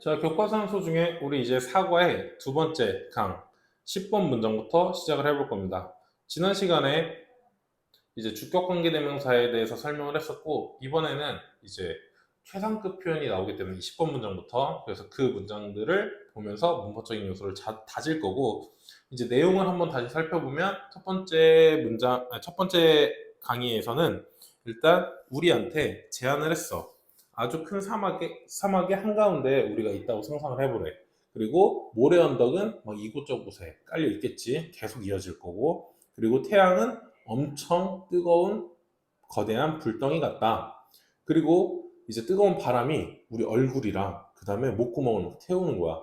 자, 교과산수 중에 우리 이제 사과의 두 번째 강 10번 문장부터 시작을 해볼 겁니다. 지난 시간에 이제 주격관계대명사에 대해서 설명을 했었고, 이번에는 이제 최상급 표현이 나오기 때문에 20번 문장부터, 그래서 그 문장들을 보면서 문법적인 요소를 다질 거고, 이제 내용을 한번 다시 살펴보면 첫 번째 강의에서는 일단 우리한테 제안을 했어. 아주 큰 사막의 한가운데 우리가 있다고 상상을 해보래. 그리고 모래 언덕은 막 이곳저곳에 깔려 있겠지. 계속 이어질 거고. 그리고 태양은 엄청 뜨거운 거대한 불덩이 같다. 그리고 이제 뜨거운 바람이 우리 얼굴이랑 그 다음에 목구멍을 막 태우는 거야.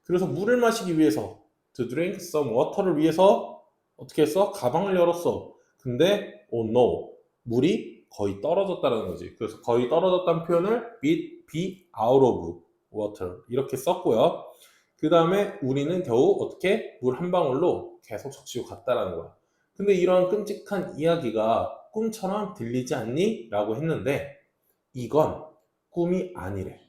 그래서 물을 마시기 위해서 to drink some water를 위해서 어떻게 했어? 가방을 열었어. 근데 oh no, 물이 거의 떨어졌다는 거지. 그래서 거의 떨어졌다는 표현을 be out of water 이렇게 썼고요. 그 다음에 우리는 겨우 어떻게 물 한 방울로 계속 적시고 갔다라는 거야. 근데 이런 끔찍한 이야기가 꿈처럼 들리지 않니? 라고 했는데 이건 꿈이 아니래.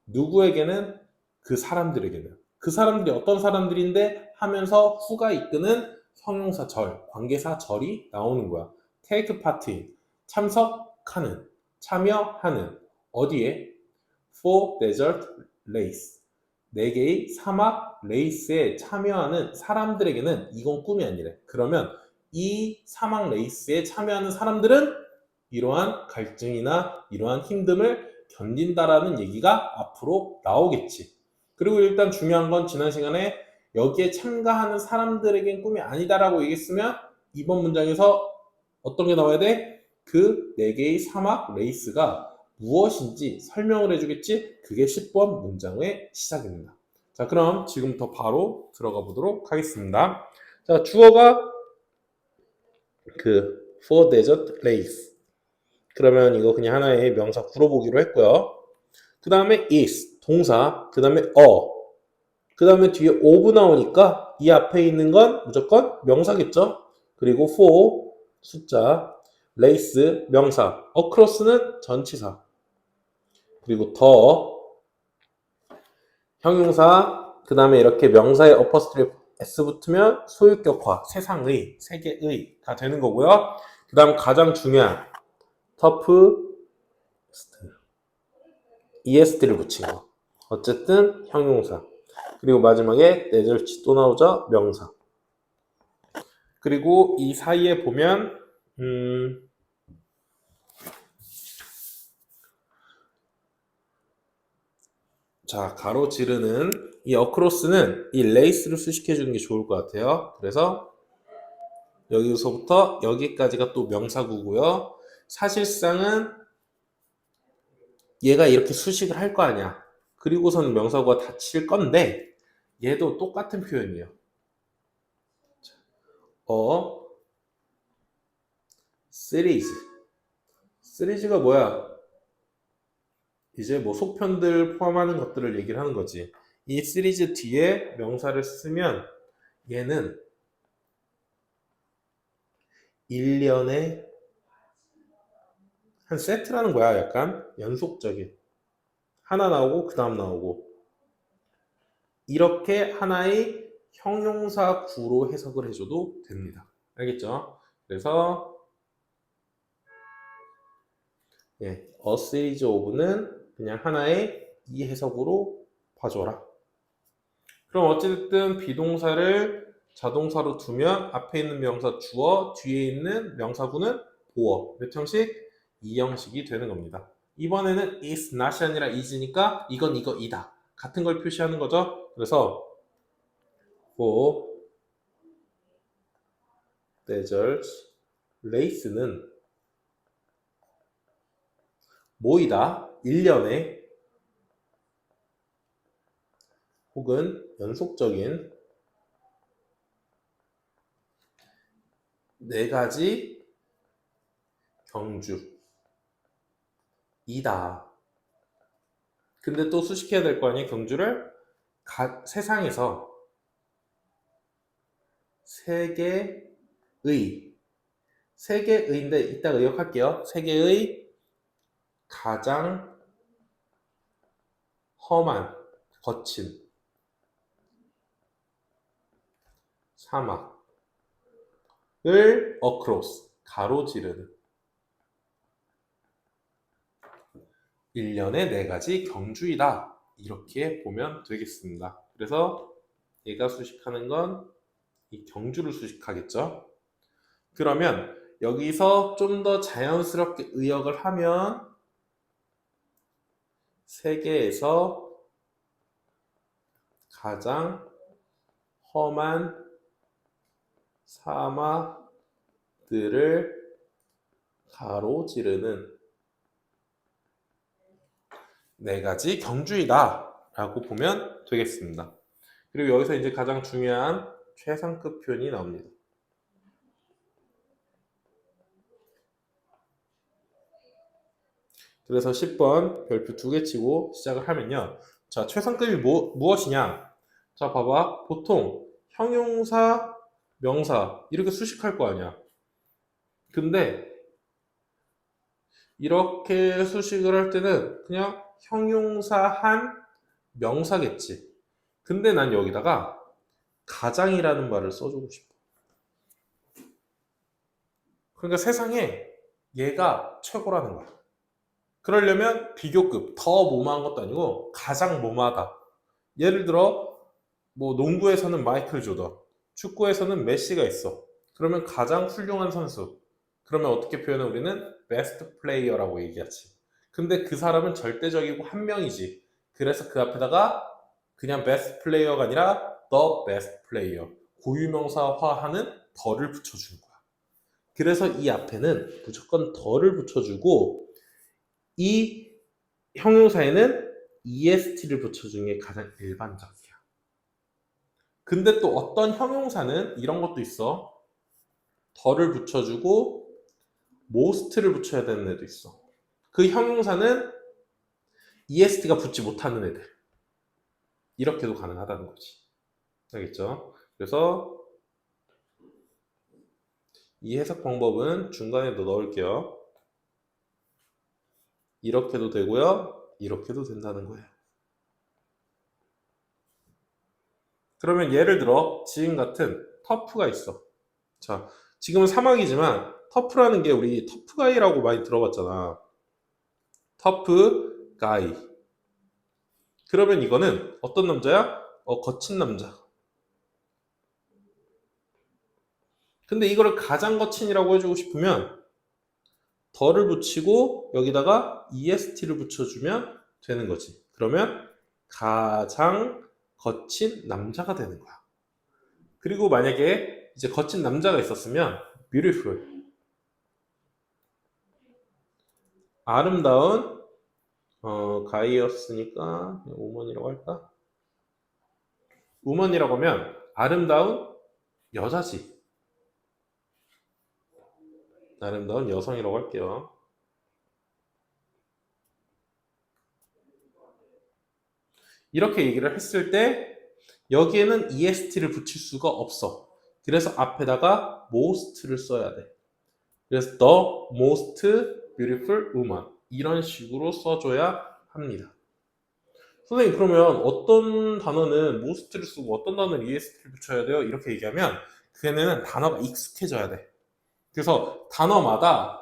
누구에게는? 그 사람들에게는. 그 사람들이 어떤 사람들인데 하면서 후가 이끄는 형용사 절, 관계사 절이 나오는 거야. take part in, 참석하는, 참여하는. 어디에? for desert race. 4개의 사막 레이스에 참여하는 사람들에게는 이건 꿈이 아니래. 그러면 이 사막 레이스에 참여하는 사람들은 이러한 갈증이나 이러한 힘듦을 견딘다라는 얘기가 앞으로 나오겠지. 그리고 일단 중요한 건 지난 시간에 여기에 참가하는 사람들에겐 꿈이 아니다라고 얘기했으면 이번 문장에서 어떤 게 나와야 돼? 그 4개의 사막 레이스가 무엇인지 설명을 해주겠지? 그게 10번 문장의 시작입니다. 자, 그럼 지금부터 바로 들어가 보도록 하겠습니다. 자, 주어가 for desert race. 그러면 이거 그냥 하나의 명사 물어보기로 했고요. 그 다음에 is, 동사, 그 다음에 그 다음에 뒤에 of 나오니까 이 앞에 있는 건 무조건 명사겠죠? 그리고 for, 숫자, race, 명사, across는 전치사, 그리고 더, 형용사, 그 다음에 이렇게 명사에 어퍼스트리프 s 붙으면 소유격화, 세상의, 세계의가 되는 거고요. 그 다음 가장 중요한 터프, est를 붙인 거. 어쨌든 형용사. 그리고 마지막에 내절치 또 나오죠? 명사. 그리고 이 사이에 보면 자, 가로지르는 이 어크로스는 이 레이스를 수식해 주는 게 좋을 것 같아요. 그래서 여기서부터 여기까지가 또 명사구고요. 사실상은 얘가 이렇게 수식을 할 거 아니야. 그리고서는 명사구가 닫힐 건데 얘도 똑같은 표현이에요. 시리즈. 시리즈가 뭐야? 이제 뭐 속편들 포함하는 것들을 얘기를 하는 거지. 이 시리즈 뒤에 명사를 쓰면 얘는 1년에 한 세트라는 거야. 약간 연속적인. 하나 나오고 그 다음 나오고 이렇게 하나의 형용사 구로 해석을 해줘도 됩니다. 알겠죠? 그래서 a series of는 그냥 하나의 이 해석으로 봐줘라. 그럼 어쨌든 비동사를 자동사로 두면 앞에 있는 명사 주어, 뒤에 있는 명사구는 보어. 몇 형식? 2형식이 되는 겁니다. 이번에는 is not이 아니라 is니까 이건 이거이다. 같은 걸 표시하는 거죠. 그래서 for desert race는 뭐이다? 1년에 혹은 연속적인 4가지 경주이다. 근데 또 수식해야 될 거 아니에요? 경주를 세상에서 세계의인데 이따 의역할게요. 세계의 가장 험한 거친 사막을 across 가로지르는 1년에 4가지 경주이다. 이렇게 보면 되겠습니다. 그래서 얘가 수식하는 건 이 경주를 수식하겠죠. 그러면 여기서 좀 더 자연스럽게 의역을 하면 세계에서 가장 험한 사막들을 가로지르는 4가지 경주이다 라고 보면 되겠습니다. 그리고 여기서 이제 가장 중요한 최상급 표현이 나옵니다. 그래서 10번 별표 2개 치고 시작을 하면요. 자, 최상급이 무엇이냐? 자, 봐봐. 보통 형용사, 명사 이렇게 수식할 거 아니야. 근데 이렇게 수식을 할 때는 그냥 형용사 한 명사겠지. 근데 난 여기다가 가장이라는 말을 써주고 싶어. 그러니까 세상에 얘가 최고라는 거야. 그러려면 비교급, 더 뭐뭐한 것도 아니고 가장 뭐뭐하다. 예를 들어 뭐 농구에서는 마이클 조던, 축구에서는 메시가 있어. 그러면 가장 훌륭한 선수. 그러면 어떻게 표현해? 우리는 베스트 플레이어라고 얘기하지. 근데 그 사람은 절대적이고 한 명이지. 그래서 그 앞에다가 그냥 베스트 플레이어가 아니라 the best player. 고유명사화하는 더를 붙여주는 거야. 그래서 이 앞에는 무조건 더를 붙여주고 이 형용사에는 est를 붙여주는 게 가장 일반적이야. 근데 또 어떤 형용사는 이런 것도 있어. 더를 붙여주고 most를 붙여야 되는 애도 있어. 그 형용사는 est가 붙지 못하는 애들. 이렇게도 가능하다는 거지. 알겠죠? 그래서 이 해석 방법은 중간에도 넣을게요. 이렇게도 되고요. 이렇게도 된다는 거예요. 그러면 예를 들어 지금 같은 터프가 있어. 자, 지금은 사막이지만 터프라는 게 우리 터프가이라고 많이 들어봤잖아. 터프 가이. 그러면 이거는 어떤 남자야? 거친 남자. 근데 이거를 가장 거친이라고 해주고 싶으면 더를 붙이고 여기다가 est를 붙여주면 되는 거지. 그러면 가장 거친 남자가 되는 거야. 그리고 만약에 이제 거친 남자가 있었으면 beautiful 아름다운 가이였으니까 우먼이라고 할까? 우먼이라고 하면 아름다운 여자지. 아름다운 여성이라고 할게요. 이렇게 얘기를 했을 때 여기에는 est를 붙일 수가 없어. 그래서 앞에다가 most를 써야 돼. 그래서 the most beautiful woman 이런 식으로 써줘야 합니다. 선생님 그러면 어떤 단어는 most를 쓰고 어떤 단어는 est를 붙여야 돼요? 이렇게 얘기하면 그게는 단어가 익숙해져야 돼. 그래서 단어마다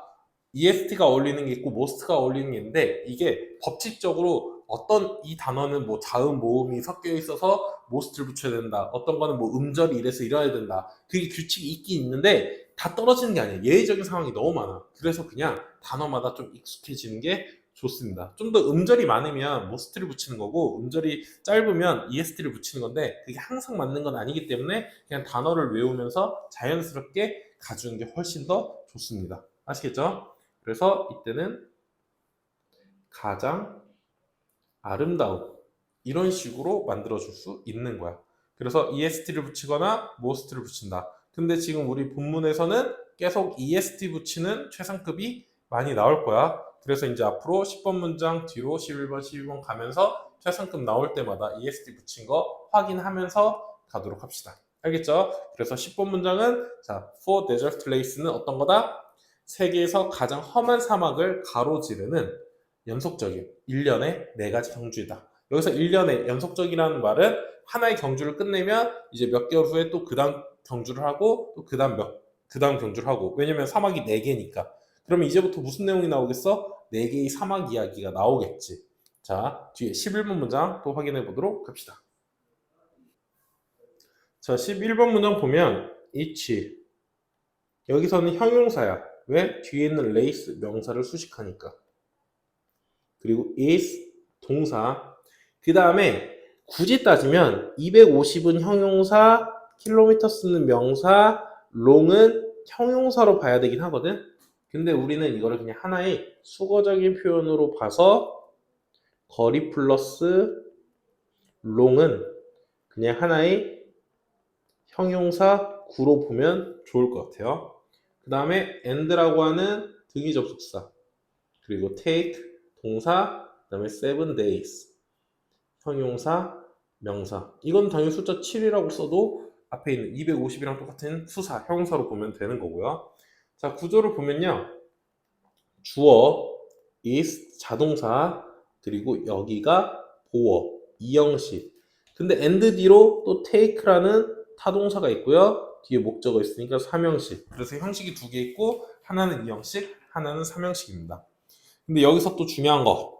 est가 어울리는 게 있고 most가 어울리는 게 있는데 이게 법칙적으로 어떤 이 단어는 뭐 자음 모음이 섞여 있어서 most를 붙여야 된다. 어떤 거는 뭐 음절이 이래서 이래야 된다. 그게 규칙이 있긴 있는데 다 떨어지는 게 아니에요. 예외적인 상황이 너무 많아. 그래서 그냥 단어마다 좀 익숙해지는 게 좋습니다. 좀 더 음절이 많으면 most를 붙이는 거고 음절이 짧으면 est를 붙이는 건데 그게 항상 맞는 건 아니기 때문에 그냥 단어를 외우면서 자연스럽게 가주는 게 훨씬 더 좋습니다. 아시겠죠? 그래서 이때는 가장 아름다운 이런 식으로 만들어줄 수 있는 거야. 그래서 est를 붙이거나 most를 붙인다. 근데 지금 우리 본문에서는 계속 est 붙이는 최상급이 많이 나올 거야. 그래서 이제 앞으로 10번 문장 뒤로 11번, 12번 가면서 최상급 나올 때마다 est 붙인 거 확인하면서 가도록 합시다. 알겠죠? 그래서 10번 문장은 자, for desert place는 어떤 거다? 세계에서 가장 험한 사막을 가로지르는 연속적인 1년에 4가지 경주이다. 여기서 1년에 연속적이라는 말은 하나의 경주를 끝내면 이제 몇 개월 후에 또 그 다음 경주를 하고 또 그 다음 경주를 하고 왜냐면 사막이 4개니까 그러면 이제부터 무슨 내용이 나오겠어? 4개의 사막 이야기가 나오겠지. 자, 뒤에 11번 문장 또 확인해 보도록 합시다. 자, 11번 문장 보면 each 여기서는 형용사야. 왜? 뒤에 있는 레이스 명사를 수식하니까. 그리고 is 동사. 그 다음에 굳이 따지면 250은 형용사, 킬로미터 쓰는 명사, long은 형용사로 봐야 되긴 하거든. 근데 우리는 이거를 그냥 하나의 수거적인 표현으로 봐서 거리 플러스 long은 그냥 하나의 형용사 구로 보면 좋을 것 같아요. 그 다음에 and라고 하는 등위 접속사 그리고 take 동사 그 다음에 7 days 형용사 명사 이건 당연히 숫자 7이라고 써도 앞에 있는 250이랑 똑같은 수사 형용사로 보면 되는 거고요. 자 구조를 보면요 주어 is 자동사 그리고 여기가 보어 이형식 근데 and 뒤로 또 take라는 타동사가 있고요. 뒤에 목적어 있으니까 삼형식 그래서 형식이 두 개 있고 하나는 이형식 하나는 삼형식입니다. 근데 여기서 또 중요한 거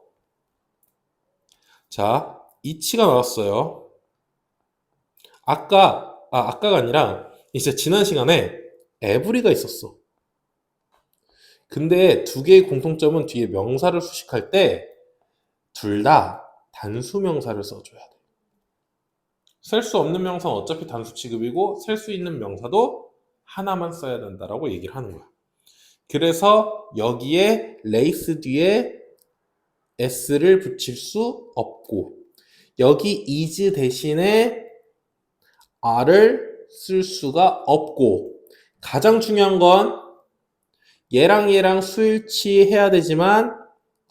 자, 이치가 나왔어요. 아까가 아니라 이제 지난 시간에 에브리가 있었어. 근데 두 개의 공통점은 뒤에 명사를 수식할 때 둘 다 단수 명사를 써줘야 돼. 셀 수 없는 명사는 어차피 단수 취급이고 셀 수 있는 명사도 하나만 써야 된다라고 얘기를 하는 거야. 그래서 여기에 레이스 뒤에 s를 붙일 수 없고 여기 is 대신에 r을 쓸 수가 없고 가장 중요한 건 얘랑 수일치 해야 되지만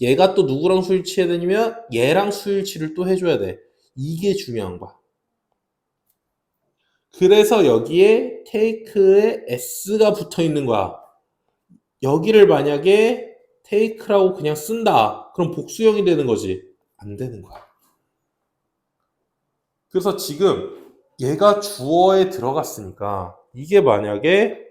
얘가 또 누구랑 수일치 해야 되냐면 얘랑 수일치를 또 해줘야 돼. 이게 중요한 거야. 그래서 여기에 take에 s가 붙어 있는 거야. 여기를 만약에 take라고 그냥 쓴다. 그럼 복수형이 되는 거지. 안 되는 거야. 그래서 지금 얘가 주어에 들어갔으니까 이게 만약에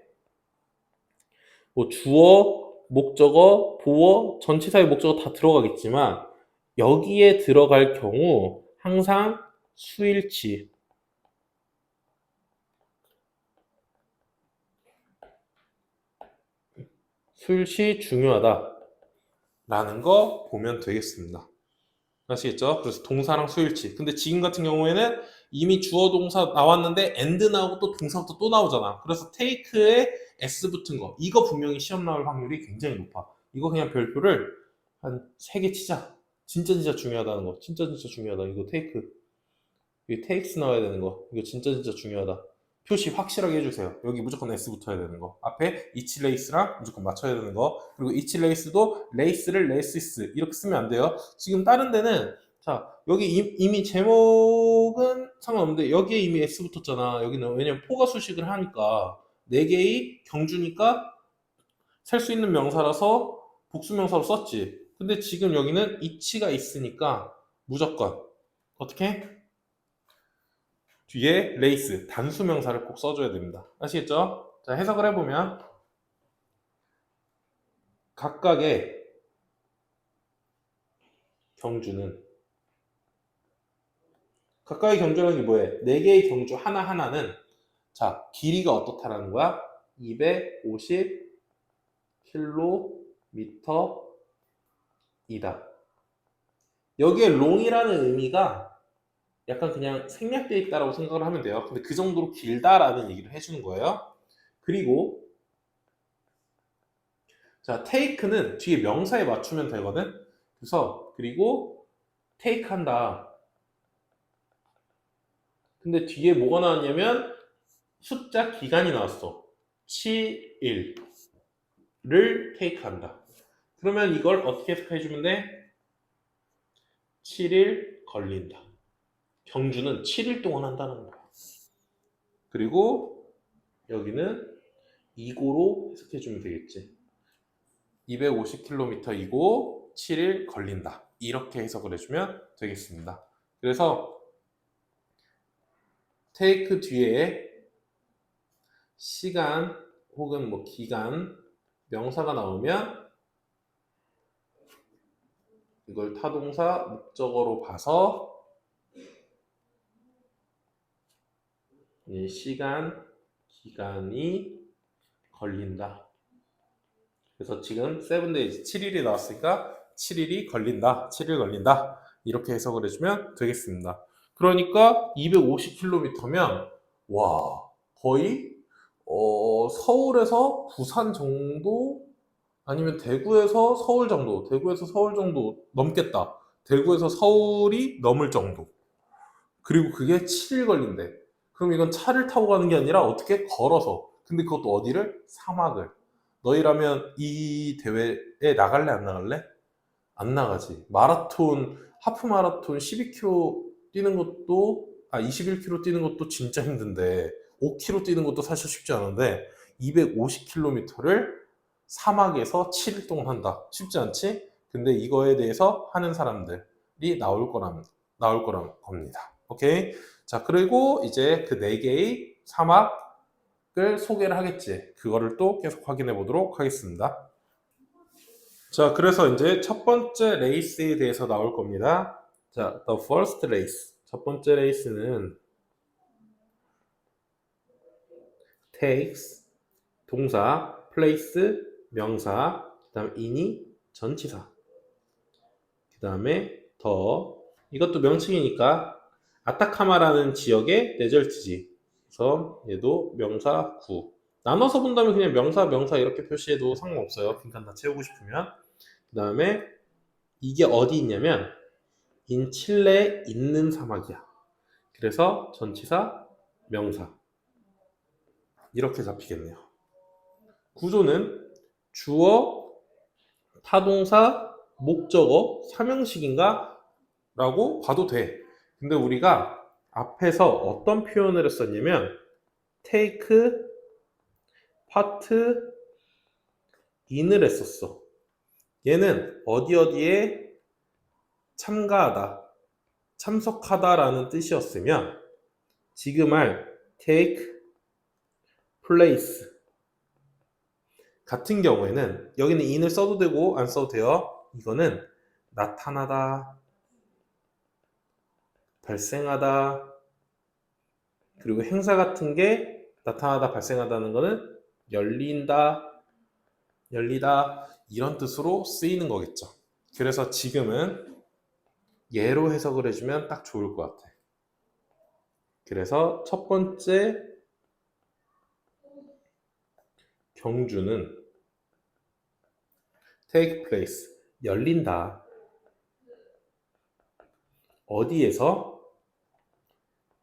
뭐 주어, 목적어, 보어, 전치사의 목적어 다 들어가겠지만 여기에 들어갈 경우 항상 수일치 중요하다 라는 거 보면 되겠습니다. 아시겠죠? 그래서 동사랑 수일치. 근데 지금 같은 경우에는 이미 주어 동사 나왔는데 and 나오고 또 동사부터 또 나오잖아. 그래서 take에 s 붙은 거. 이거 분명히 시험 나올 확률이 굉장히 높아. 이거 그냥 별표를 한 3개 치자. 진짜 중요하다는 거. 진짜 중요하다. 이거 take. 이게 takes 나와야 되는 거. 이거 진짜 중요하다. 표시 확실하게 해주세요. 여기 무조건 S 붙어야 되는 거. 앞에 each race랑 무조건 맞춰야 되는 거. 그리고 each race도 race를 races 이렇게 쓰면 안 돼요. 지금 다른 데는 자 여기 이미 제목은 상관없는데 여기에 이미 S 붙었잖아. 여기는 왜냐면 포가 수식을 하니까 4개의 경주니까 셀 수 있는 명사라서 복수명사로 썼지. 근데 지금 여기는 each가 있으니까 무조건 어떻게? 뒤에 레이스, 단수 명사를 꼭 써줘야 됩니다. 아시겠죠? 자, 해석을 해보면 각각의 경주는 각각의 경주라는 게 뭐예요? 4개의 경주 하나하나는 자, 길이가 어떻다라는 거야? 250km이다. 여기에 롱이라는 의미가 약간 그냥 생략되어 있다라고 생각을 하면 돼요. 근데 그 정도로 길다라는 얘기를 해주는 거예요. 그리고 자, take는 뒤에 명사에 맞추면 되거든. 그래서 그리고 take 한다. 근데 뒤에 뭐가 나왔냐면 숫자 기간이 나왔어. 7일을 take 한다. 그러면 이걸 어떻게 해석해주면 돼? 7일 걸린다. 경주는 7일 동안 한다는 거야. 그리고 여기는 이고로 해석해주면 되겠지. 250km이고 7일 걸린다. 이렇게 해석을 해주면 되겠습니다. 그래서 take 뒤에 시간 혹은 뭐 기간, 명사가 나오면 이걸 타동사 목적어로 봐서 이 시간, 기간이 걸린다. 그래서 지금 7days, 7일이 나왔으니까 7일이 걸린다. 7일 걸린다. 이렇게 해석을 해주면 되겠습니다. 그러니까 250km면 와, 거의 서울에서 부산 정도 아니면 대구에서 서울 정도, 대구에서 서울 정도 넘겠다. 대구에서 서울이 넘을 정도. 그리고 그게 7일 걸린대. 그럼 이건 차를 타고 가는 게 아니라 어떻게 걸어서. 근데 그것도 어디를? 사막을. 너희라면 이 대회에 나갈래 안 나갈래? 안 나가지. 마라톤, 하프 마라톤 12km 뛰는 것도 21km 뛰는 것도 진짜 힘든데 5km 뛰는 것도 사실 쉽지 않은데 250km를 사막에서 7일 동안 한다. 쉽지 않지? 근데 이거에 대해서 하는 사람들이 나올 거란 겁니다. 오케이? 자, 그리고 이제 그 4개의 사막을 소개를 하겠지. 그거를 또 계속 확인해 보도록 하겠습니다. 자, 그래서 이제 첫 번째 레이스에 대해서 나올 겁니다. 자, the first race. 첫 번째 레이스는 takes, 동사, place, 명사, 그 다음 in이 전치사. 그 다음에 더, 이것도 명칭이니까 아타카마라는 지역의 레절트지. 그래서 얘도 명사 구. 나눠서 본다면 그냥 명사 이렇게 표시해도 상관없어요. 빈칸 다 채우고 싶으면. 그 다음에 이게 어디 있냐면 인 칠레에 있는 사막이야. 그래서 전치사, 명사 이렇게 잡히겠네요. 구조는 주어, 타동사, 목적어, 삼형식인가? 라고 봐도 돼. 근데 우리가 앞에서 어떤 표현을 했었냐면 take, part, in을 했었어. 얘는 어디에 참가하다, 참석하다라는 뜻이었으면 지금 할 take, place 같은 경우에는 여기는 in을 써도 되고 안 써도 돼요. 이거는 나타나다, 발생하다, 그리고 행사 같은 게 나타나다, 발생하다는 거는 열린다, 열리다 이런 뜻으로 쓰이는 거겠죠. 그래서 지금은 예로 해석을 해주면 딱 좋을 것 같아. 그래서 첫 번째 경주는 take place, 열린다. 어디에서?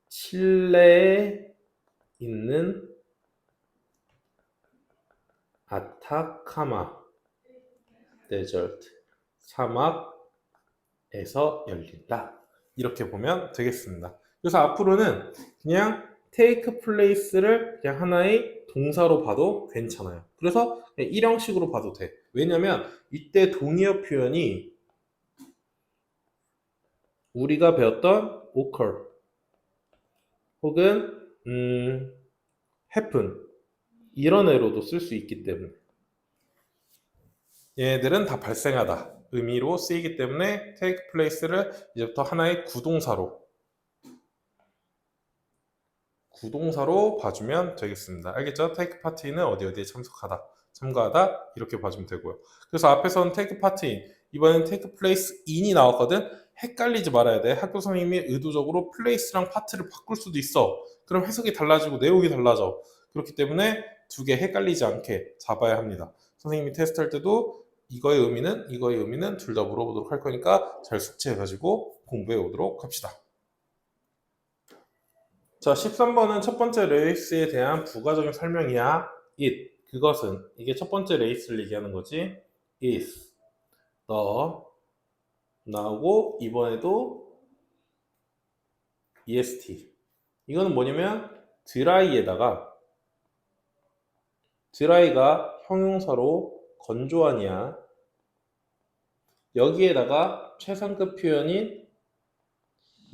칠레에 있는 아타카마 데저트, 사막에서 열린다. 이렇게 보면 되겠습니다. 그래서 앞으로는 그냥 take place를 그냥 하나의 동사로 봐도 괜찮아요. 그래서 그냥 일형식으로 봐도 돼. 왜냐면 이때 동의어 표현이 우리가 배웠던 occur 혹은 happen 이런 애로도 쓸 수 있기 때문에 얘네들은 다 발생하다 의미로 쓰이기 때문에 take place를 이제부터 하나의 구동사로 봐주면 되겠습니다. 알겠죠? take part in은 어디에 참석하다, 참가하다 이렇게 봐주면 되고요. 그래서 앞에서는 take part in, 이번엔 take place in이 나왔거든. 헷갈리지 말아야 돼. 학교 선생님이 의도적으로 place랑 part를 바꿀 수도 있어. 그럼 해석이 달라지고 내용이 달라져. 그렇기 때문에 두 개 헷갈리지 않게 잡아야 합니다. 선생님이 테스트할 때도 이거의 의미는 둘 다 물어보도록 할 거니까 잘 숙지해가지고 공부해 오도록 합시다. 자, 13번은 첫 번째 레이스에 대한 부가적인 설명이야. it, 그것은, 이게 첫 번째 레이스를 얘기하는 거지. is, the, 나오고 이번에도 est. 이거는 뭐냐면 드라이에다가 드라이가 형용사로 건조하냐, 여기에다가 최상급 표현인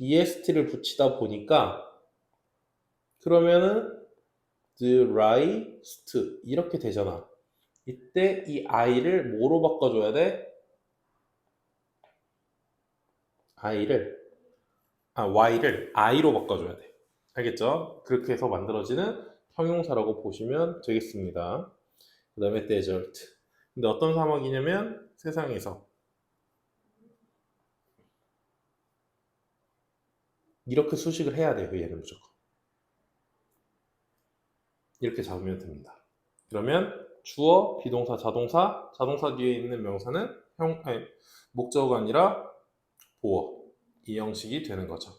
est를 붙이다 보니까 그러면은 driest 이렇게 되잖아. 이때 이 i를 뭐로 바꿔줘야 돼? y를 i로 바꿔줘야 돼. 알겠죠? 그렇게 해서 만들어지는 형용사라고 보시면 되겠습니다. 그 다음에 desert. 근데 어떤 사막이냐면 세상에서 이렇게 수식을 해야 돼요. 얘는 무조건. 이렇게 잡으면 됩니다. 그러면 주어, 비동사, 자동사, 자동사 뒤에 있는 명사는 목적어가 아니라 보어. 이 형식이 되는 거죠.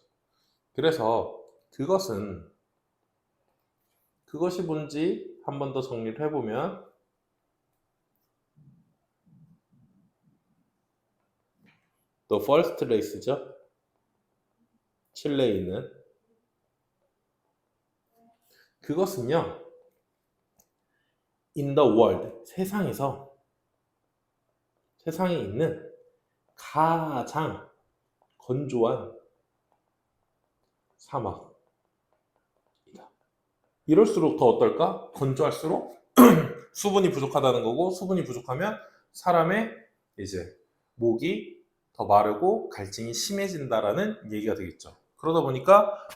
그래서 그것이 뭔지 한 번 더 정리를 해보면 The first race죠. 칠레에 있는 그것은요. In the world, 세상에 있는 가장 건조한 사막이다. 이럴수록 더 어떨까? 건조할수록 수분이 부족하다는 거고, 수분이 부족하면 사람의 이제 목이 더 마르고 갈증이 심해진다라는 얘기가 되겠죠. 그러다 보니까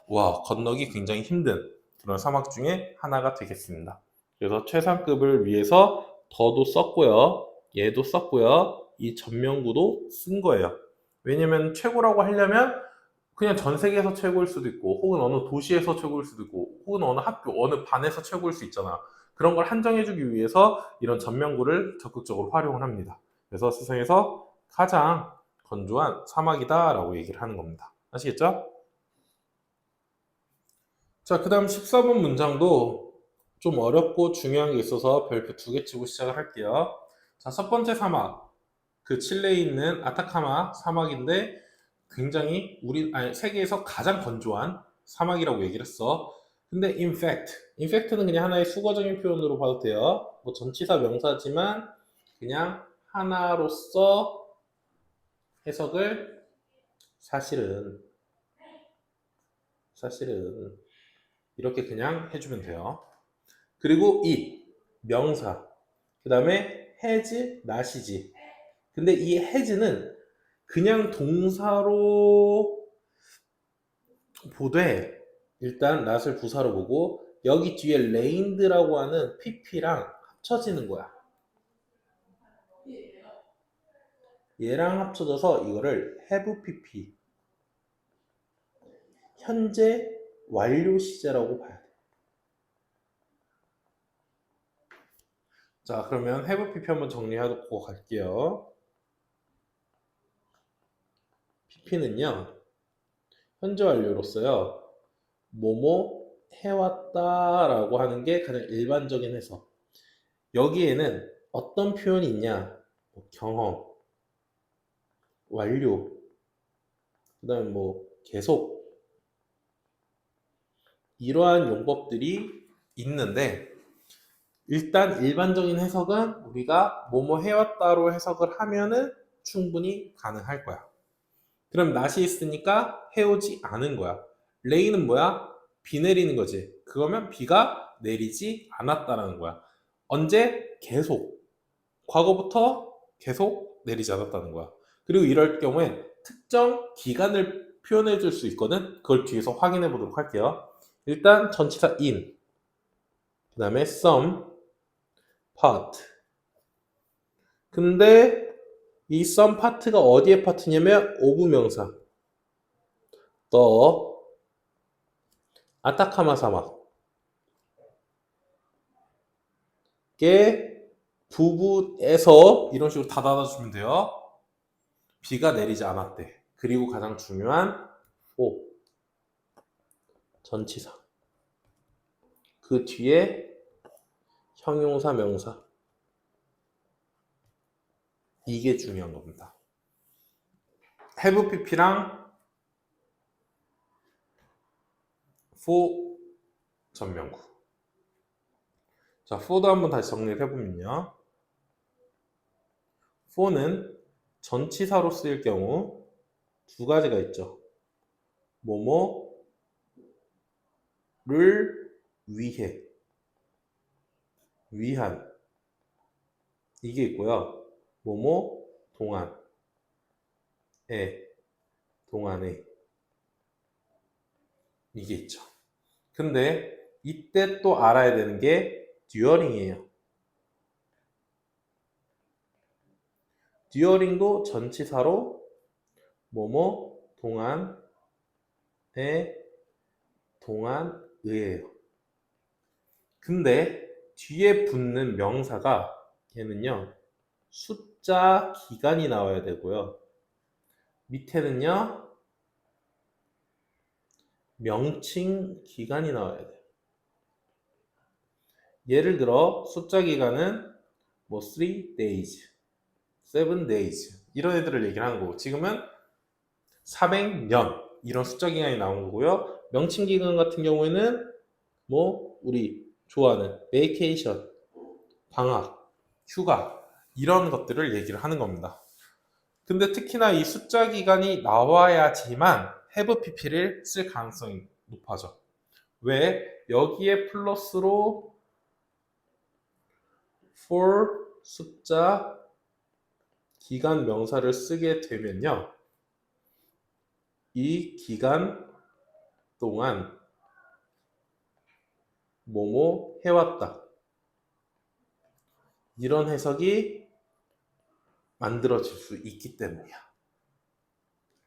건너기 굉장히 힘든 그런 사막 중에 하나가 되겠습니다. 그래서 최상급을 위해서 더도 썼고요. 얘도 썼고요. 이 전명구도 쓴 거예요. 왜냐면 최고라고 하려면 그냥 전 세계에서 최고일 수도 있고, 혹은 어느 도시에서 최고일 수도 있고, 혹은 어느 학교, 어느 반에서 최고일 수 있잖아. 그런 걸 한정해주기 위해서 이런 전명구를 적극적으로 활용을 합니다. 그래서 세상에서 가장 건조한 사막이다라고 얘기를 하는 겁니다. 아시겠죠? 자, 그 다음 14번 문장도 좀 어렵고 중요한 게 있어서 별표 2개 치고 시작을 할게요. 자, 첫 번째 사막. 그 칠레에 있는 아타카마 사막인데 굉장히 세계에서 가장 건조한 사막이라고 얘기를 했어. 근데 in fact는 그냥 하나의 수거적인 표현으로 봐도 돼요. 뭐 전치사 명사지만 그냥 하나로서 해석을 사실은 이렇게 그냥 해주면 돼요. 그리고 it 명사. 그 다음에 has not이지. 근데 이 has는 그냥 동사로 보되 일단 not을 부사로 보고 여기 뒤에 rained라고 하는 pp랑 합쳐지는 거야. 얘랑 합쳐져서 이거를 have pp 현재 완료 시제라고 봐야 돼. 자, 그러면 have pp 한번 정리하고 갈게요. pp는요 현재 완료로서요 뭐뭐 해왔다라고 하는 게 가장 일반적인 해석. 여기에는 어떤 표현이 있냐? 경험, 완료, 그 다음에 계속 이러한 용법들이 있는데 일단 일반적인 해석은 우리가 뭐뭐 해왔다로 해석을 하면은 충분히 가능할 거야. 그럼 not이 있으니까 해오지 않은 거야. 레인은 뭐야? 비 내리는 거지. 그거면 비가 내리지 않았다라는 거야. 언제? 계속. 과거부터 계속 내리지 않았다는 거야. 그리고 이럴 경우에 특정 기간을 표현해 줄 수 있거든. 그걸 뒤에서 확인해 보도록 할게요. 일단 전치사 in, 그 다음에 some, part. 근데 이 some part가 어디의 파트냐면 of 명사. the 아타카마 사막의 부분에서 이런 식으로 다 닫아주면 돼요. 비가 내리지 않았대. 그리고 가장 중요한 O 전치사. 그 뒤에 형용사 명사. 이게 중요한 겁니다. have pp랑 for 전명구. 자, for도 한번 다시 정리를 해보면요. for는 전치사로 쓰일 경우 두 가지가 있죠. 뭐뭐를 위해, 위한 이게 있고요. 뭐뭐 동안에, 동안에 이게 있죠. 근데 이때 또 알아야 되는 게 during이에요. during도 전치사로 뭐뭐 동안에, 동안의예요. 근데 뒤에 붙는 명사가 얘는요 숫자 기간이 나와야 되고요. 밑에는요 명칭 기간이 나와야 돼요. 예를 들어 숫자 기간은 뭐 3 days, 7 days 이런 애들을 얘기를 하는 거고, 지금은 400년 이런 숫자 기간이 나온 거고요. 명칭 기간 같은 경우에는 뭐 우리 좋아하는 베이케이션, 방학, 휴가 이런 것들을 얘기를 하는 겁니다. 근데 특히나 이 숫자 기간이 나와야지만 have pp를 쓸 가능성이 높아져. 왜? 여기에 플러스로 for 숫자 기간 명사를 쓰게 되면요 이 기간 동안 뭐뭐 해왔다 이런 해석이 만들어질 수 있기 때문이야.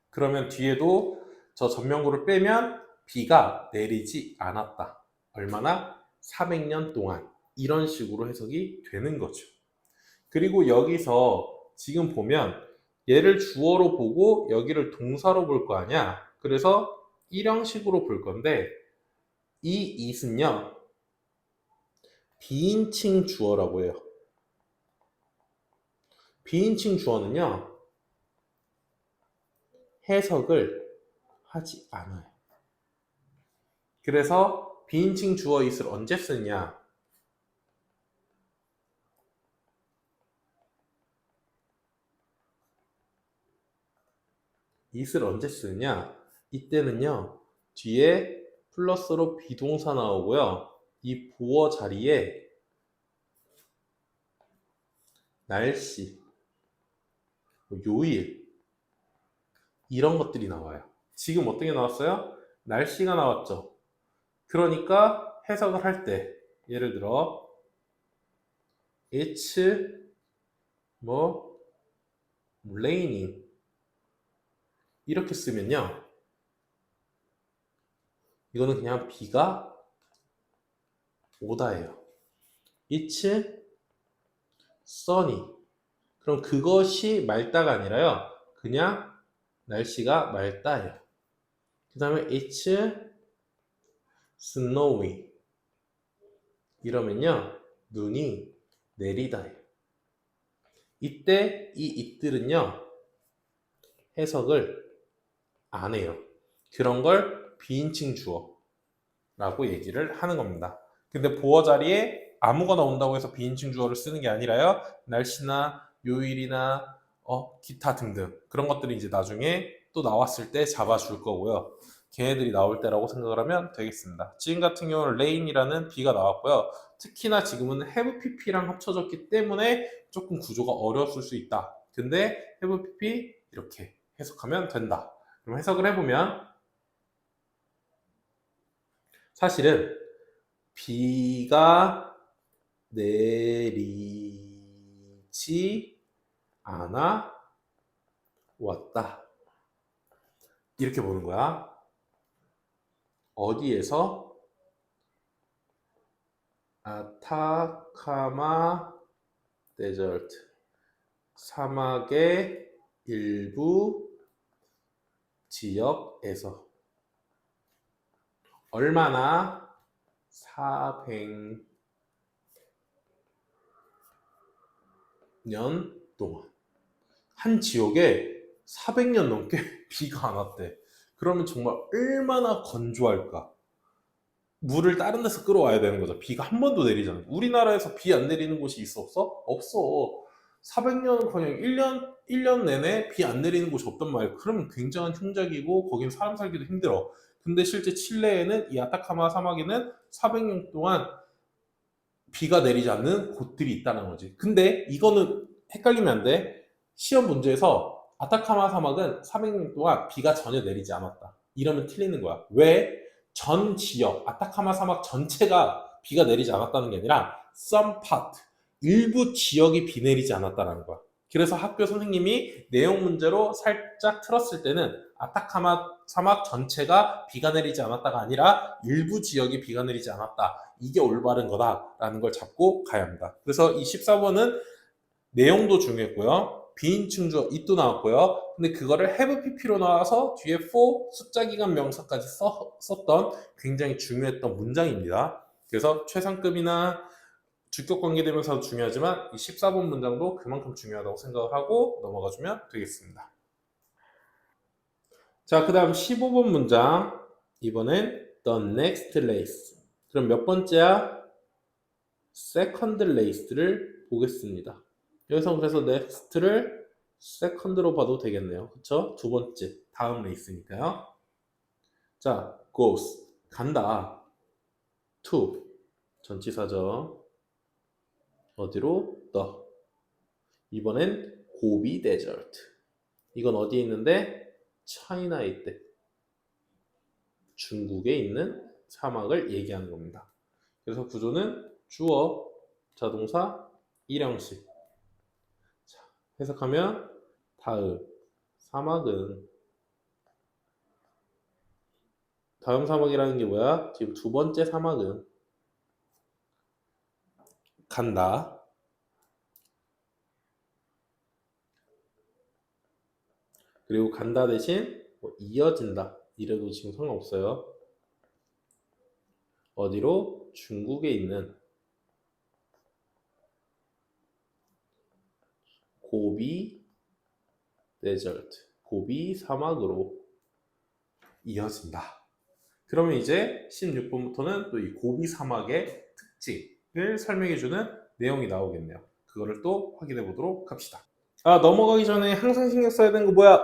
그러면 뒤에도 저 전명구를 빼면 비가 내리지 않았다. 얼마나? 400년 동안. 이런 식으로 해석이 되는 거죠. 그리고 여기서 지금 보면 얘를 주어로 보고 여기를 동사로 볼 거 아니야. 그래서 일형식으로 볼 건데 이 it은요 비인칭 주어라고 해요. 비인칭 주어는요 해석을 하지 않아요. 그래서 비인칭 주어 it을 언제 쓰냐? it을 언제 쓰느냐? 이때는요 뒤에 플러스로 비동사 나오고요 이 보어 자리에 날씨, 요일 이런 것들이 나와요. 지금 어떻게 나왔어요? 날씨가 나왔죠. 그러니까 해석을 할 때 예를 들어 it's 뭐 raining 이렇게 쓰면요 이거는 그냥 비가 오다예요. it's sunny 그럼 그것이 맑다가 아니라요 그냥 날씨가 맑다예요. 그 다음에 it's snowy 이러면요 눈이 내리다예요. 이때 이 it들은요 해석을 안 해요. 그런 걸 비인칭 주어라고 얘기를 하는 겁니다. 근데 보어 자리에 아무거나 온다고 해서 비인칭 주어를 쓰는 게 아니라요 날씨나 요일이나 기타 등등 그런 것들이 이제 나중에 또 나왔을 때 잡아줄 거고요. 걔네들이 나올 때라고 생각을 하면 되겠습니다. 지금 같은 경우는 rain이라는 비가 나왔고요. 특히나 지금은 have pp랑 합쳐졌기 때문에 조금 구조가 어려웠을 수 있다. 근데 have pp 이렇게 해석하면 된다. 그럼 해석을 해보면 사실은 비가 내리지 않아 왔다. 이렇게 보는 거야. 어디에서? 아타카마 데저트 사막의 일부 지역에서 얼마나? 400년 동안 한 지역에 400년 넘게 비가 안 왔대. 그러면 정말 얼마나 건조할까? 물을 다른 데서 끌어와야 되는 거죠. 비가 한 번도 내리지 않아. 우리나라에서 비 안 내리는 곳이 있어 없어? 없어. 400년은 그냥 1년, 1년 내내 비 안 내리는 곳이 없단 말이에요. 그러면 굉장한 흉작이고 거긴 사람 살기도 힘들어. 근데 실제 칠레에는 이 아타카마 사막에는 400년 동안 비가 내리지 않는 곳들이 있다는 거지. 근데 이거는 헷갈리면 안 돼. 시험 문제에서 아타카마 사막은 400년 동안 비가 전혀 내리지 않았다. 이러면 틀리는 거야. 왜? 전 지역, 아타카마 사막 전체가 비가 내리지 않았다는 게 아니라 some part, 일부 지역이 비 내리지 않았다는 거야. 그래서 학교 선생님이 내용 문제로 살짝 틀었을 때는 아타카마 사막 전체가 비가 내리지 않았다가 아니라 일부 지역이 비가 내리지 않았다. 이게 올바른 거다라는 걸 잡고 가야 합니다. 그래서 이 14번은 내용도 중요했고요. 비인칭 주어 it도 나왔고요. 근데 그거를 have pp로 나와서 뒤에 for 숫자 기간 명사까지 썼던 굉장히 중요했던 문장입니다. 그래서 최상급이나 주격 관계대명사도 중요하지만 이 14번 문장도 그만큼 중요하다고 생각을 하고 넘어가주면 되겠습니다. 자, 그 다음 15번 문장. 이번엔 the next race. 그럼 몇 번째야? second race를 보겠습니다. 여기서 그래서 next를 second로 봐도 되겠네요. 그쵸? 두 번째, 다음 레이스니까요. 자, goes. 간다. to. 전치사죠. 어디로? the. 이번엔 고비 데저트. 이건 어디에 있는데? 차이나에 있대. 중국에 있는 사막을 얘기하는 겁니다. 그래서 구조는 주어, 자동사, 일형식. 자, 해석하면 다음 사막은 다음 사막이라는 게 뭐야? 지금 두 번째 사막은 간다. 그리고 간다 대신 뭐 이어진다. 이래도 지금 상관없어요. 어디로? 중국에 있는 고비 데저트, 고비 사막으로 이어진다. 그러면 이제 16번부터는 또 이 고비 사막의 특징을 설명해주는 내용이 나오겠네요. 그거를 또 확인해 보도록 합시다. 아, 넘어가기 전에 항상 신경 써야 되는 거 뭐야?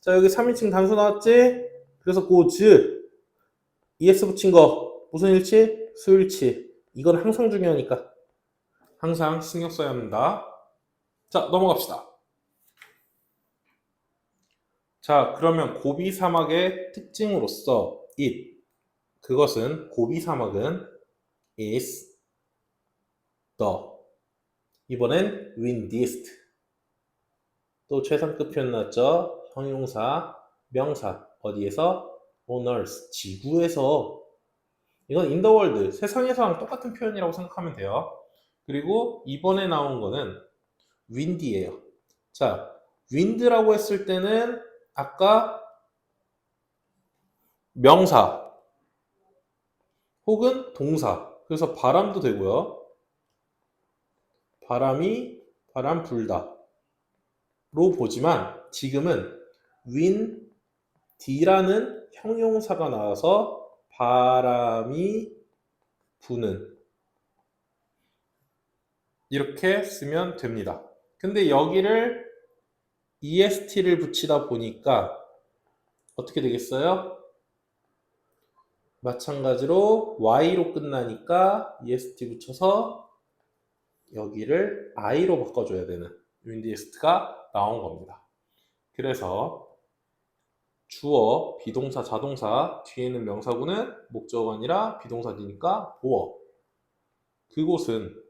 자, 여기 3인칭 단수 나왔지? 그래서 고즈 es 붙인 거 무슨 일치? 수일치. 이건 항상 중요하니까 항상 신경 써야 합니다. 자, 넘어갑시다. 자, 그러면 고비 사막의 특징으로서 그것은 고비 사막은 is the 이번엔 windiest 또 최상급 표현 나왔죠? 형용사, 명사 어디에서? on earth 지구에서 이건 in the world 세상에서랑 똑같은 표현이라고 생각하면 돼요. 그리고 이번에 나온 거는 wind이에요. 자, wind라고 했을 때는 아까 명사 혹은 동사 그래서 바람도 되고요. 바람 불다 로 보지만 지금은 wind라는 형용사가 나와서 바람이 부는 이렇게 쓰면 됩니다. 근데 여기를 est를 붙이다 보니까 어떻게 되겠어요? 마찬가지로 y로 끝나니까 est 붙여서 여기를 i로 바꿔줘야 되는 windiest가 나온 겁니다. 그래서 주어, 비동사, 자동사 뒤에 있는 명사구는 목적어가 아니라 비동사 뒤니까 보어. 그곳은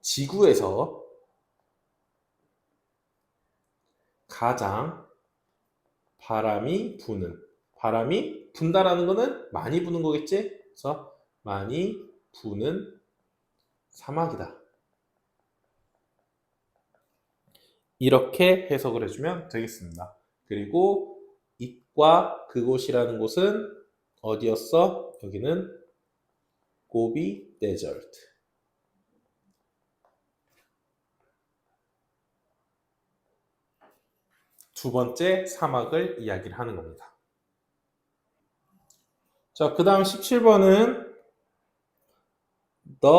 지구에서 가장 바람이 분다라는 거는 많이 부는 거겠지? 그래서 많이 부는 사막이다. 이렇게 해석을 해주면 되겠습니다. 그리고 it과 그곳이라는 곳은 어디였어? 여기는 고비 데저트. 두 번째 사막을 이야기를 하는 겁니다. 자, 그 다음 17번은 the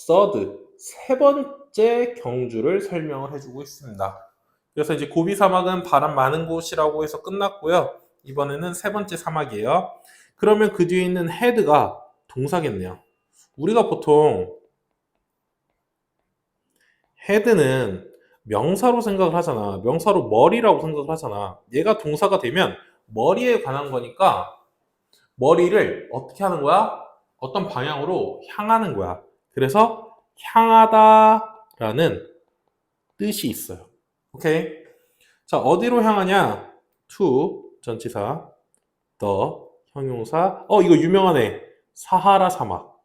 third, 세 번째 번째 경주를 설명을 해주고 있습니다. 그래서 이제 고비 사막은 바람 많은 곳이라고 해서 끝났고요. 이번에는 세 번째 사막이에요. 그러면 그 뒤에 있는 헤드가 동사겠네요. 우리가 보통 헤드는 명사로 생각을 하잖아. 명사로 머리라고 생각을 하잖아. 얘가 동사가 되면 머리에 관한 거니까 머리를 어떻게 하는 거야? 어떤 방향으로 향하는 거야. 그래서 향하다라는 뜻이 있어요. 오케이? 자, 어디로 향하냐? to 전치사, the 형용사. 이거 유명하네. 사하라 사막.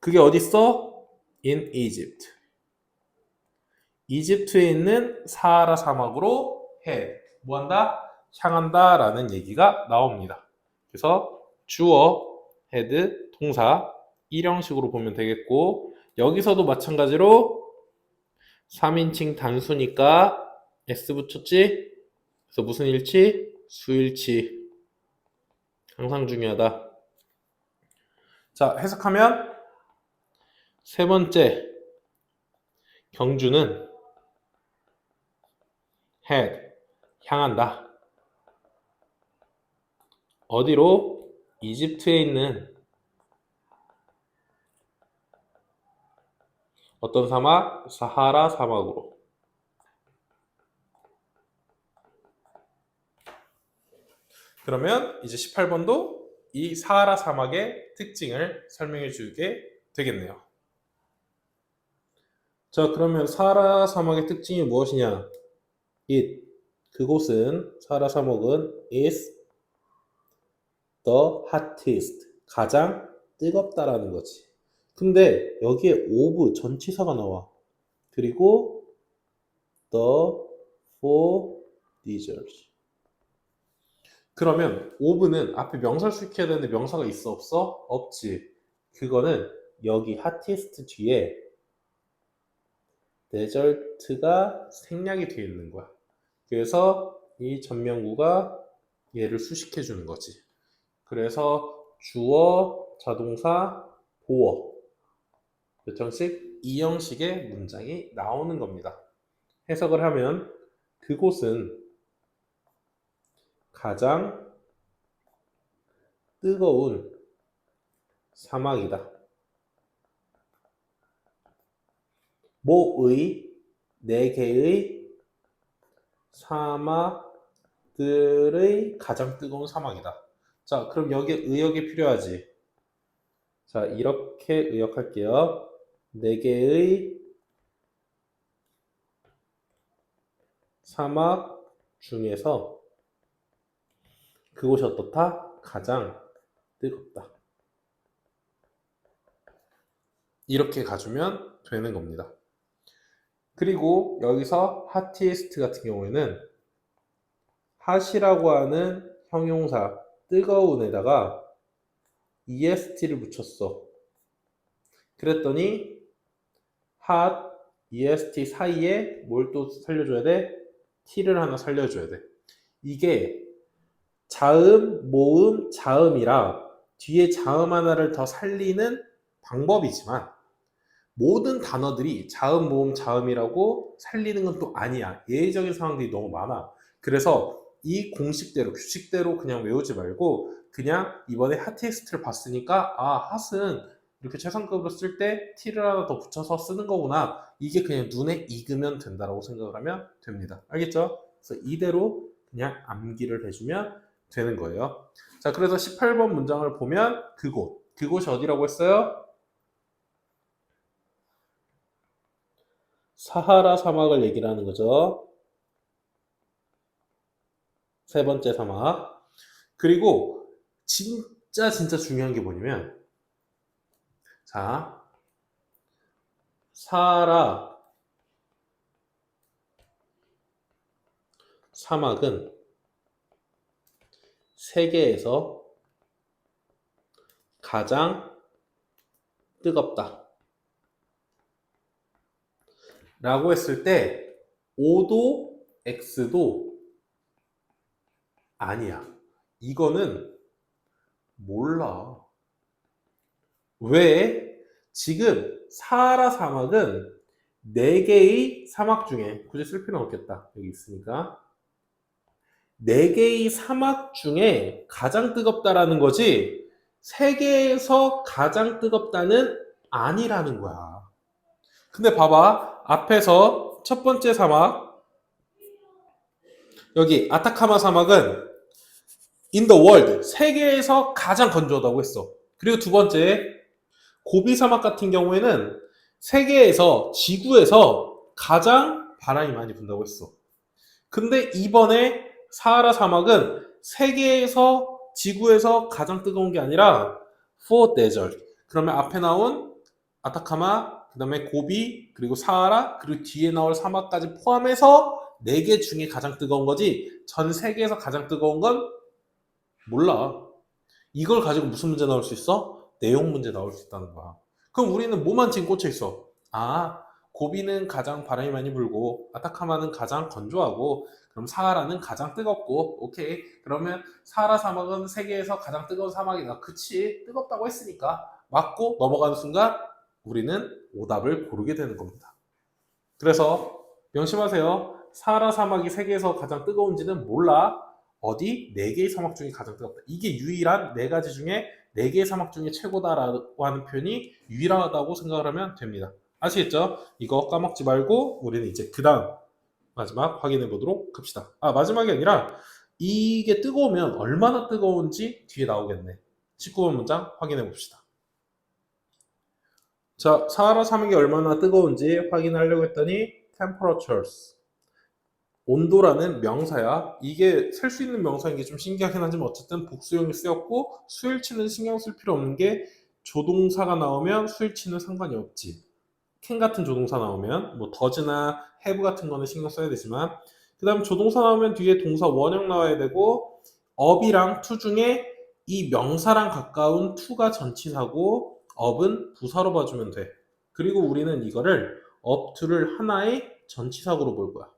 그게 어디 있어? in Egypt. 이집트에 있는 사하라 사막으로 뭐 한다? 향한다라는 얘기가 나옵니다. 그래서 주어, head, 동사, 일형식으로 보면 되겠고, 여기서도 마찬가지로 3인칭 단수니까 s 붙였지? 그래서 무슨 일치? 수일치. 항상 중요하다. 자, 해석하면 세 번째 경주는 head, 향한다. 어디로? 이집트에 있는 어떤 사막? 사하라 사막으로. 그러면 이제 18번도 이 사하라 사막의 특징을 설명해 주게 되겠네요. 자, 그러면 사하라 사막의 특징이 무엇이냐? 그곳은, 사하라 사막은 is the hottest, 가장 뜨겁다라는 거지. 근데 여기에 of 전치사가 나와. 그리고 the four deserts. 그러면 of는 앞에 명사를 수식해야 되는데 명사가 있어 없어? 없지. 그거는 여기 hottest 뒤에 desert가 생략이 되어 있는 거야. 그래서 이 전명구가 얘를 수식해 주는 거지. 그래서 주어, 자동사, 보어 몇 형식? 이 형식의 문장이 나오는 겁니다. 해석을 하면 그곳은 가장 뜨거운 사막이다. 뭐의? 네 개의 사막들의 가장 뜨거운 사막이다. 자, 그럼 여기에 의역이 필요하지. 자, 이렇게 의역할게요. 네 개의 사막 중에서 그곳이 어떻다? 가장 뜨겁다. 이렇게 가주면 되는 겁니다. 그리고 여기서 hottest 같은 경우에는 핫이라고 하는 형용사 뜨거운에다가 est를 붙였어. 그랬더니 hot, est 사이에 뭘 또 살려줘야 돼? t를 하나 살려줘야 돼. 이게 자음, 모음, 자음이라 뒤에 자음 하나를 더 살리는 방법이지만 모든 단어들이 자음, 모음, 자음이라고 살리는 건 또 아니야. 예외적인 상황들이 너무 많아. 그래서 이 공식대로, 규칙대로 그냥 외우지 말고 그냥 이번에 핫텍스트를 봤으니까 핫은 이렇게 최상급으로 쓸 때 t를 하나 더 붙여서 쓰는 거구나. 이게 그냥 눈에 익으면 된다라고 생각을 하면 됩니다. 알겠죠? 그래서 이대로 그냥 암기를 해주면 되는 거예요. 자, 그래서 18번 문장을 보면 그곳이 어디라고 했어요? 사하라 사막을 얘기를 하는 거죠. 세 번째 사막. 그리고 진짜 중요한 게 뭐냐면, 자, 사하라 사막은 세계에서 가장 뜨겁다 라고 했을 때 5도 X도 아니야. 이거는 몰라. 왜? 지금 사하라 사막은 4개의 사막 중에, 굳이 쓸 필요는 없겠다. 여기 있으니까. 4개의 사막 중에 가장 뜨겁다라는 거지, 세계에서 가장 뜨겁다는 아니라는 거야. 근데 봐봐. 앞에서 첫 번째 사막, 여기 아타카마 사막은 in the world, 세계에서 가장 건조하다고 했어. 그리고 두 번째, 고비 사막 같은 경우에는 세계에서, 지구에서 가장 바람이 많이 분다고 했어. 근데 이번에 사하라 사막은 세계에서, 지구에서 가장 뜨거운 게 아니라 for desert. 그러면 앞에 나온 아타카마, 그 다음에 고비, 그리고 사하라, 그리고 뒤에 나올 사막까지 포함해서 4개 중에 가장 뜨거운 거지, 전 세계에서 가장 뜨거운 건 몰라. 이걸 가지고 무슨 문제 나올 수 있어? 내용 문제 나올 수 있다는 거야. 그럼 우리는 뭐만 지금 꽂혀 있어? 아, 고비는 가장 바람이 많이 불고, 아타카마는 가장 건조하고, 그럼 사하라는 가장 뜨겁고, 오케이. 그러면 사하라 사막은 세계에서 가장 뜨거운 사막이다. 그치? 뜨겁다고 했으니까. 맞고 넘어가는 순간 우리는 오답을 고르게 되는 겁니다. 그래서 명심하세요. 사하라 사막이 세계에서 가장 뜨거운지는 몰라. 어디? 4개의 사막 중에 가장 뜨겁다. 이게 유일한 4가지 중에 4개의 사막 중에 최고다라고 하는 표현이 유일하다고 생각을 하면 됩니다. 아시겠죠? 이거 까먹지 말고 우리는 이제 그 다음 마지막 확인해 보도록 합시다. 아, 마지막이 아니라 이게 뜨거우면 얼마나 뜨거운지 뒤에 나오겠네. 19번 문장 확인해 봅시다. 자, 사하라 사막이 얼마나 뜨거운지 확인하려고 했더니 temperatures, 온도라는 명사야. 이게 셀 수 있는 명사인 게 좀 신기하긴 하지만 어쨌든 복수형이 쓰였고, 수일치는 신경 쓸 필요 없는 게, 조동사가 나오면 수일치는 상관이 없지. 캔 같은 조동사 나오면, 뭐 더즈나 have 같은 거는 신경 써야 되지만, 그 다음 조동사 나오면 뒤에 동사 원형 나와야 되고, up이랑 to 중에 이 명사랑 가까운 to가 전치사고 up은 부사로 봐주면 돼. 그리고 우리는 이거를 up to를 하나의 전치사구로 볼 거야.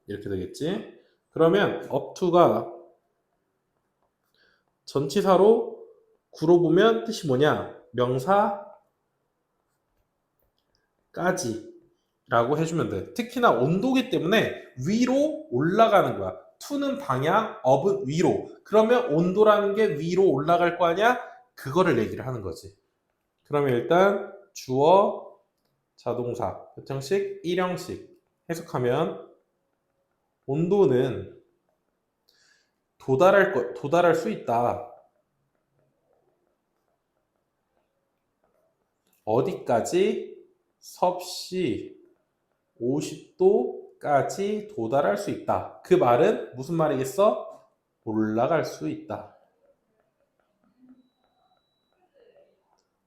이렇게 되겠지. 그러면 up to가 전치사로 구로 보면 뜻이 뭐냐? 명사까지 라고 해주면 돼. 특히나 온도기 때문에 위로 올라가는 거야. to는 방향, up은 위로. 그러면 온도라는 게 위로 올라갈 거 아니야? 그거를 얘기를 하는 거지. 그러면 일단 주어, 자동사, 몇 형식? 1형식 해석하면, 온도는 도달할 수 있다. 어디까지? 섭씨 50도까지 도달할 수 있다. 그 말은 무슨 말이겠어? 올라갈 수 있다.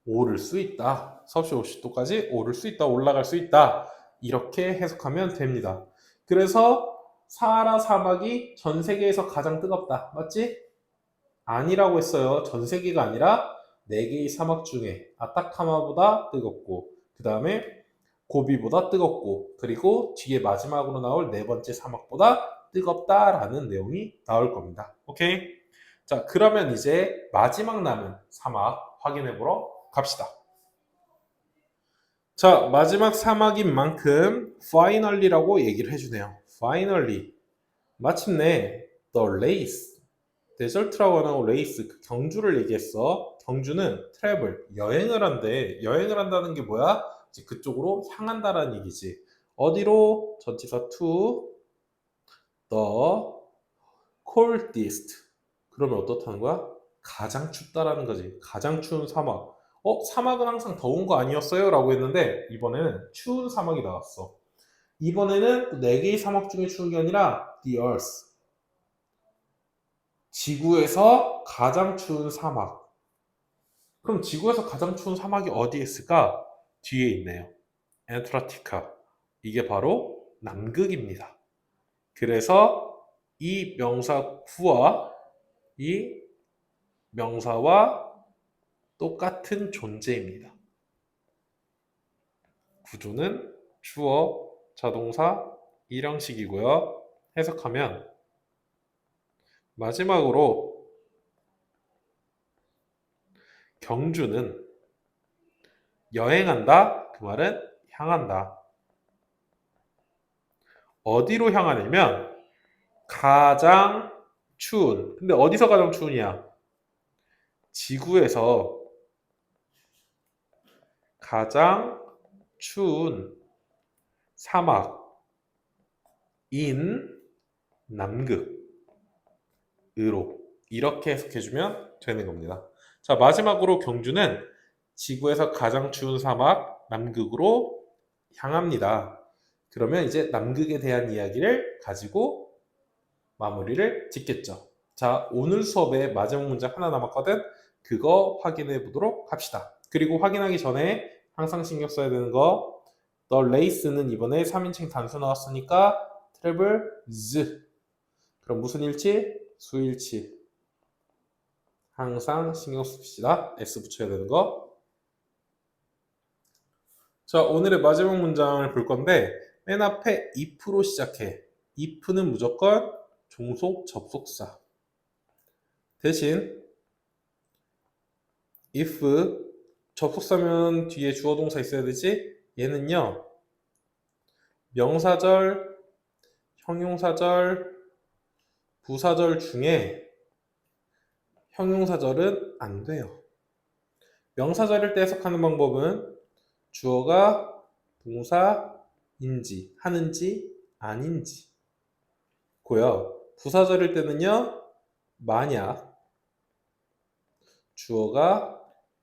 오를 수 있다. 섭씨 50도까지 오를 수 있다. 올라갈 수 있다. 이렇게 해석하면 됩니다. 그래서 사하라 사막이 전 세계에서 가장 뜨겁다. 맞지? 아니라고 했어요. 전 세계가 아니라 4개의 사막 중에 아타카마보다 뜨겁고, 그 다음에 고비보다 뜨겁고, 그리고 뒤에 마지막으로 나올 4번째 사막보다 뜨겁다라는 내용이 나올 겁니다. 오케이? 자, 그러면 이제 마지막 남은 사막 확인해 보러 갑시다. 자, 마지막 사막인 만큼 finally라고 얘기를 해주네요. finally, 마침내 the race, 데절트라고 하는 레이스, 그 경주를 얘기했어. 경주는 트래블, 여행을 한대. 여행을 한다는 게 뭐야? 이제 그쪽으로 향한다라는 얘기지. 어디로? 전치사 to the coldest. 그러면 어떻다는 거야? 가장 춥다라는 거지. 가장 추운 사막. 사막은 항상 더운 거 아니었어요? 라고 했는데 이번에는 추운 사막이 나왔어. 이번에는 4개의 사막 중에 추운 게 아니라 the earth, 지구에서 가장 추운 사막. 그럼 지구에서 가장 추운 사막이 어디에 있을까? 뒤에 있네요. 엔트라티카. 이게 바로 남극입니다. 그래서 이 명사 구와 이 명사와 똑같은 존재입니다. 구조는 주어, 자동사, 일형식이고요. 해석하면 마지막으로 경주는 여행한다. 그 말은 향한다. 어디로 향하냐면 가장 추운. 근데 어디서 가장 추우냐? 지구에서 가장 추운 사막인 남극으로 이렇게 해석해주면 되는 겁니다. 자, 마지막으로 경주는 지구에서 가장 추운 사막 남극으로 향합니다. 그러면 이제 남극에 대한 이야기를 가지고 마무리를 짓겠죠. 자, 오늘 수업의 마지막 문장 하나 남았거든. 그거 확인해 보도록 합시다. 그리고 확인하기 전에 항상 신경 써야 되는 거, the race는 이번에 3인칭 단수 나왔으니까 travels. 그럼 무슨 일치? 수일치. 항상 신경 씁시다. S 붙여야 되는 거. 자, 오늘의 마지막 문장을 볼 건데 맨 앞에 if로 시작해. if는 무조건 종속 접속사. 대신 if 접속사면 뒤에 주어 동사 있어야 되지? 얘는요. 명사절, 형용사절, 부사절 중에 형용사절은 안 돼요. 명사절일 때 해석하는 방법은 주어가 동사인지 하는지 아닌지 고요. 부사절일 때는요. 만약 주어가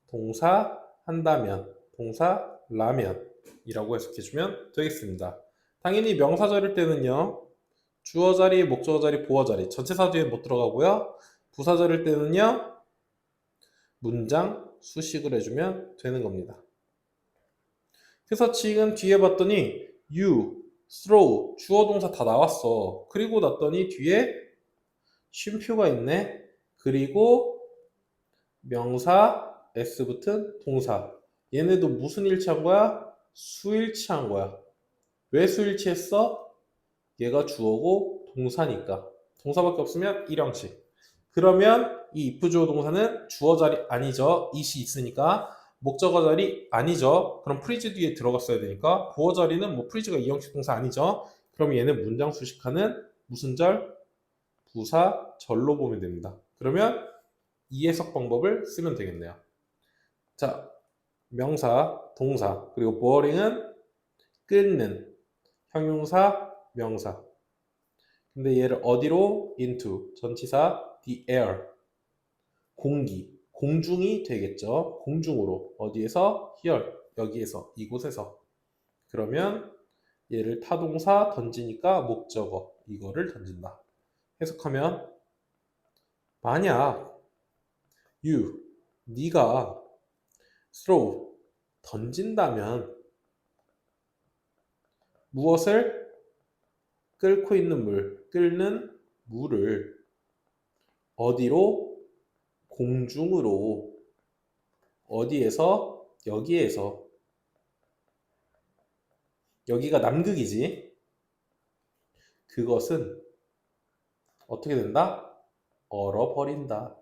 동사 한다면, 동사라면 이라고 해석해주면 되겠습니다. 당연히 명사절일 때는요. 주어 자리, 목적어 자리, 보어 자리 전체사 뒤에 못 들어가고요. 부사절일 때는요. 문장 수식을 해주면 되는 겁니다. 그래서 지금 뒤에 봤더니 you, throw, 주어 동사 다 나왔어. 그리고 났더니 뒤에 쉼표가 있네. 그리고 명사 S 붙은 동사. 얘네도 무슨 일치한 거야? 수일치한 거야. 왜 수일치했어? 얘가 주어고 동사니까. 동사밖에 없으면 일형식. 그러면 이 if 주어 동사는 주어 자리 아니죠. it이 있으니까. 목적어 자리 아니죠. 그럼 프리즈 뒤에 들어갔어야 되니까. 보어 자리는 뭐 프리즈가 이형식 동사 아니죠. 그럼 얘는 문장 수식하는 무슨 절? 부사절로 보면 됩니다. 그러면 이 해석 방법을 쓰면 되겠네요. 자, 명사, 동사, 그리고 boring은 끓는, 형용사, 명사. 근데 얘를 어디로? into, 전치사 the air, 공기, 공중이 되겠죠. 공중으로, 어디에서? here, 여기에서, 이곳에서. 그러면 얘를 타동사 던지니까 목적어, 이거를 던진다. 해석하면 만약 you, 네가 throw, 던진다면 무엇을? 끓고 있는 물, 끓는 물을 어디로? 공중으로. 어디에서? 여기에서. 여기가 남극이지. 그것은 어떻게 된다? 얼어버린다.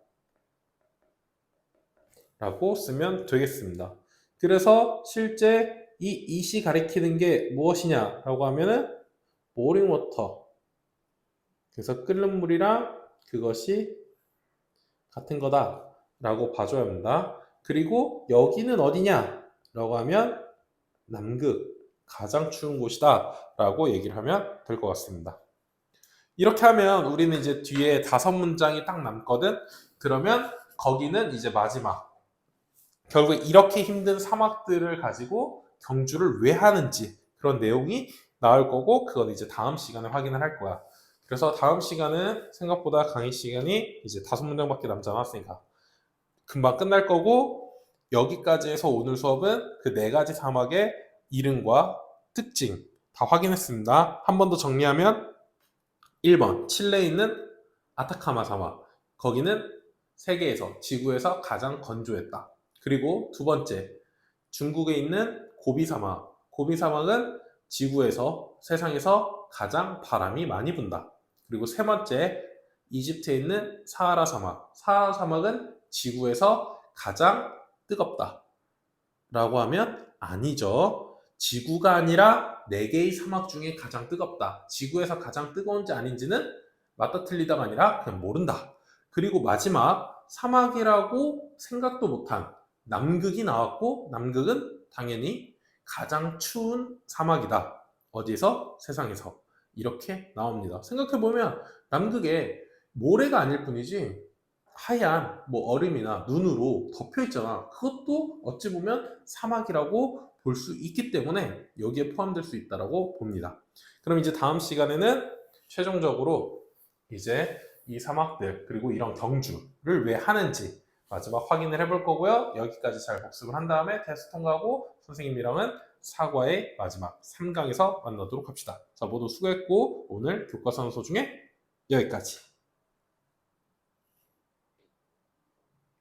라고 쓰면 되겠습니다. 그래서 실제 이 it이 가리키는 게 무엇이냐 라고 하면은 boiling water. 그래서 끓는 물이랑 그것이 같은 거다 라고 봐줘야 합니다. 그리고 여기는 어디냐 라고 하면 남극, 가장 추운 곳이다 라고 얘기를 하면 될 것 같습니다. 이렇게 하면 우리는 이제 뒤에 5문장이 딱 남거든. 그러면 거기는 이제 마지막, 결국에 이렇게 힘든 사막들을 가지고 경주를 왜 하는지 그런 내용이 나올 거고, 그건 이제 다음 시간에 확인을 할 거야. 그래서 다음 시간은 생각보다 강의 시간이 이제 5문장밖에 남지 않았으니까 금방 끝날 거고, 여기까지 해서 오늘 수업은 그 4가지 사막의 이름과 특징 다 확인했습니다. 한 번 더 정리하면 1번 칠레에 있는 아타카마 사막, 거기는 세계에서, 지구에서 가장 건조했다. 그리고 두 번째 중국에 있는 고비 사막, 고비 사막은 지구에서, 세상에서 가장 바람이 많이 분다. 그리고 세 번째 이집트에 있는 사하라 사막, 사하라 사막은 지구에서 가장 뜨겁다 라고 하면 아니죠. 지구가 아니라 4개의 사막 중에 가장 뜨겁다. 지구에서 가장 뜨거운지 아닌지는 맞다 틀리다가 아니라 그냥 모른다. 그리고 마지막 사막이라고 생각도 못한 남극이 나왔고 남극은 당연히 가장 추운 사막이다. 어디서? 세상에서. 이렇게 나옵니다. 생각해보면 남극에 모래가 아닐 뿐이지 하얀 뭐 얼음이나 눈으로 덮여 있잖아. 그것도 어찌 보면 사막이라고 볼 수 있기 때문에 여기에 포함될 수 있다고 봅니다. 그럼 이제 다음 시간에는 최종적으로 이제 이 사막들 그리고 이런 경주를 왜 하는지 마지막 확인을 해볼 거고요. 여기까지 잘 복습을 한 다음에 테스트 통과하고 선생님이랑은 사과의 마지막 3강에서 만나도록 합시다. 자, 모두 수고했고 오늘 교과서 소중에 여기까지.